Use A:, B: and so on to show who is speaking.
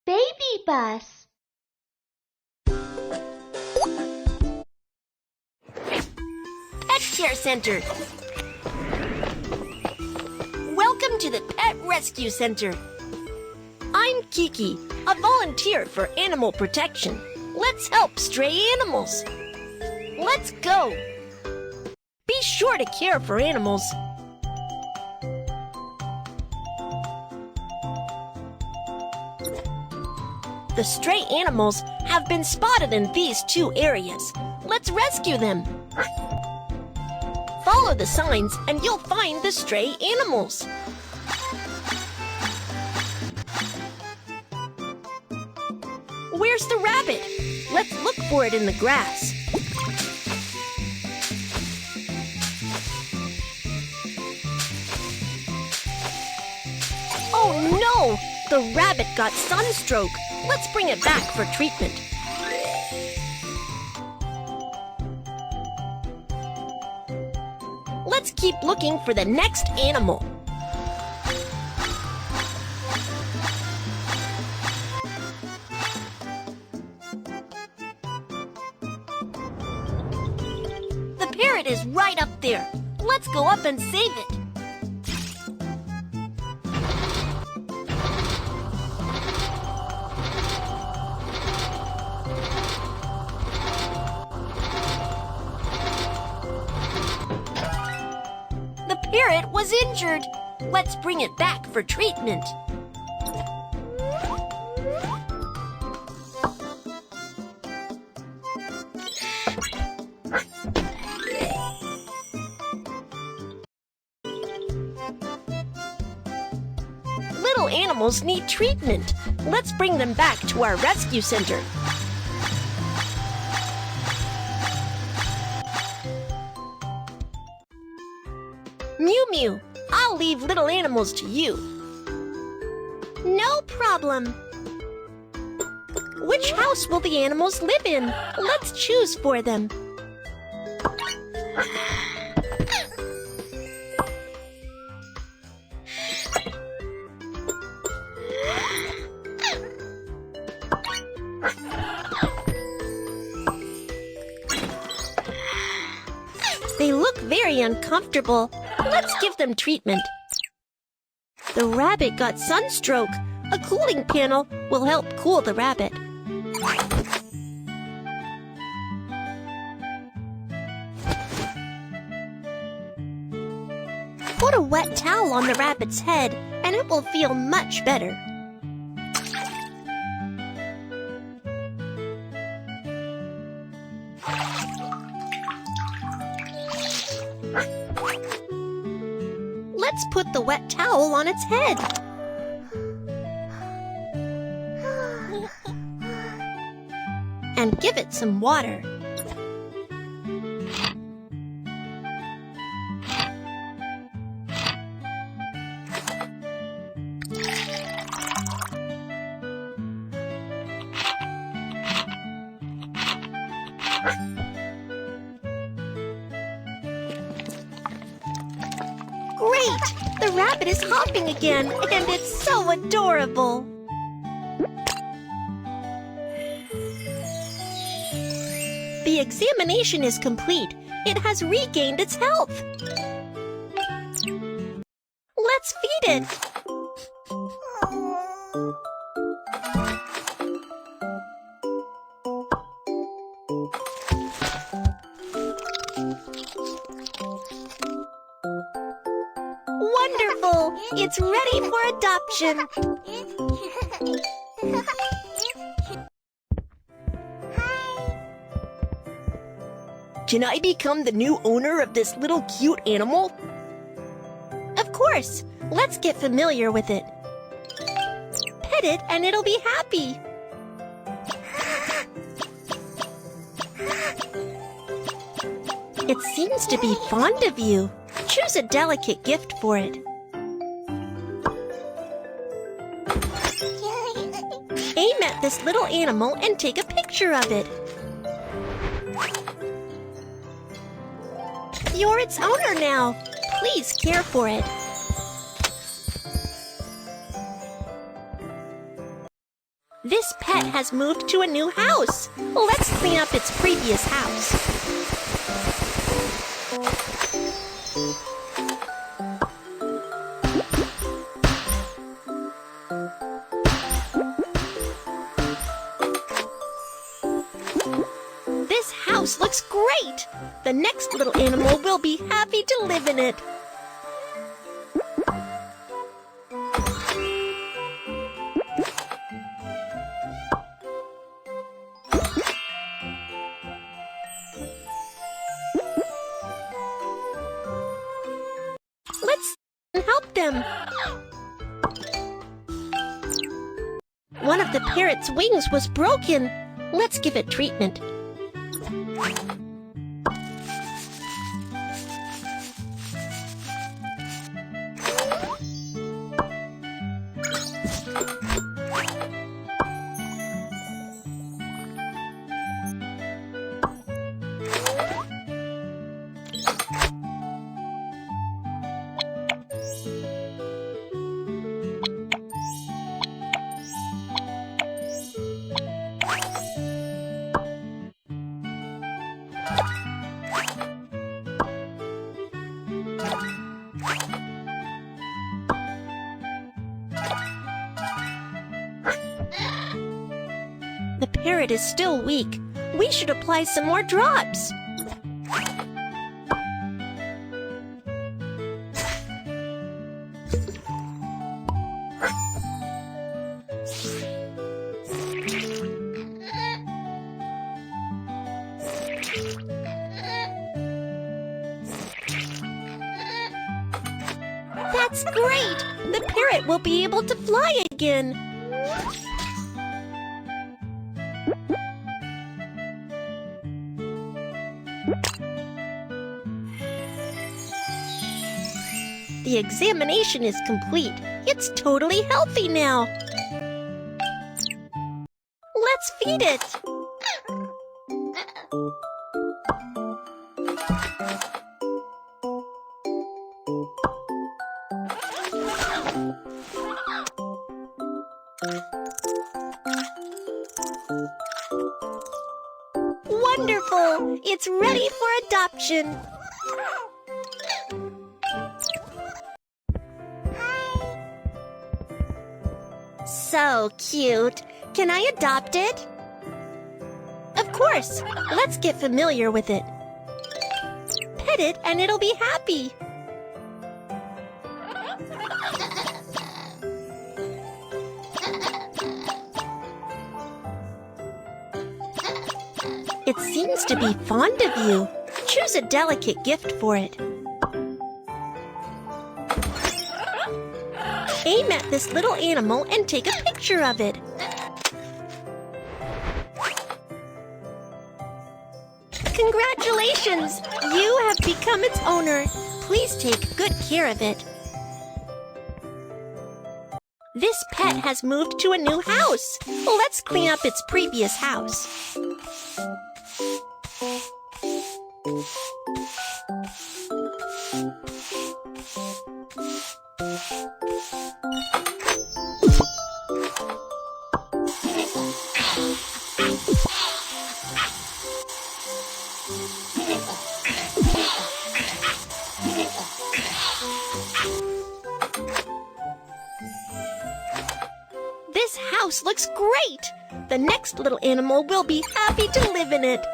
A: Baby bus.
B: Pet Care Center. Welcome to the Pet Rescue Center. I'm Kiki, a volunteer for animal protection. Let's help stray animals. Let's go. Be sure to care for animals. The stray animals have been spotted in these two areas. Let's rescue them. Follow the signs and you'll find the stray animals. Where's the rabbit? Let's look for it in the grass. Oh no! The rabbit got sunstroke. Let's bring it back for treatment. Let's keep looking for the next animal. The parrot is right up there. Let's go up and save it. The parrot was injured. Let's bring it back for treatment. Little animals need treatment. Let's bring them back to our rescue center. Mew Mew, I'll leave little animals to you. No problem. Which house will the animals live in? Let's choose for them. They look very uncomfortable. Let's give them treatment. The rabbit got sunstroke. A cooling panel will help cool the rabbit. Put a wet towel on the rabbit's head and it will feel much better. Let's put the wet towel on its head. And give it some water. Great! The rabbit is hopping again, and it's so adorable. The examination is complete. It has regained its health. Let's feed it. Wonderful! It's ready for adoption. Can I become the new owner of this little cute animal? Of course! Let's get familiar with it. Pet it and it'll be happy. It seems to be fond of you. Choose a delicate gift for it. Aim at this little animal and take a picture of it. You're its owner now. Please care for it. This pet has moved to a new house. Let's clean up its previous house. This house looks great! The next little animal will be happy to live in it. Let's help them. One of the parrot's wings was broken. Let's give it treatment. The parrot is still weak. We should apply some more drops. That's great! The parrot will be able to fly again. The examination is complete. It's totally healthy now. Let's feed it. Wonderful! It's ready for adoption. So cute. Can I adopt it? Of course. Let's get familiar with it. Pet it and it'll be happy. It seems to be fond of you. Choose a delicate gift for it. Aim at this little animal and take a picture of it. Congratulations! You have become its owner. Please take good care of it. This pet has moved to a new house. Let's clean up its previous house. This house looks great! The next little animal will be happy to live in it.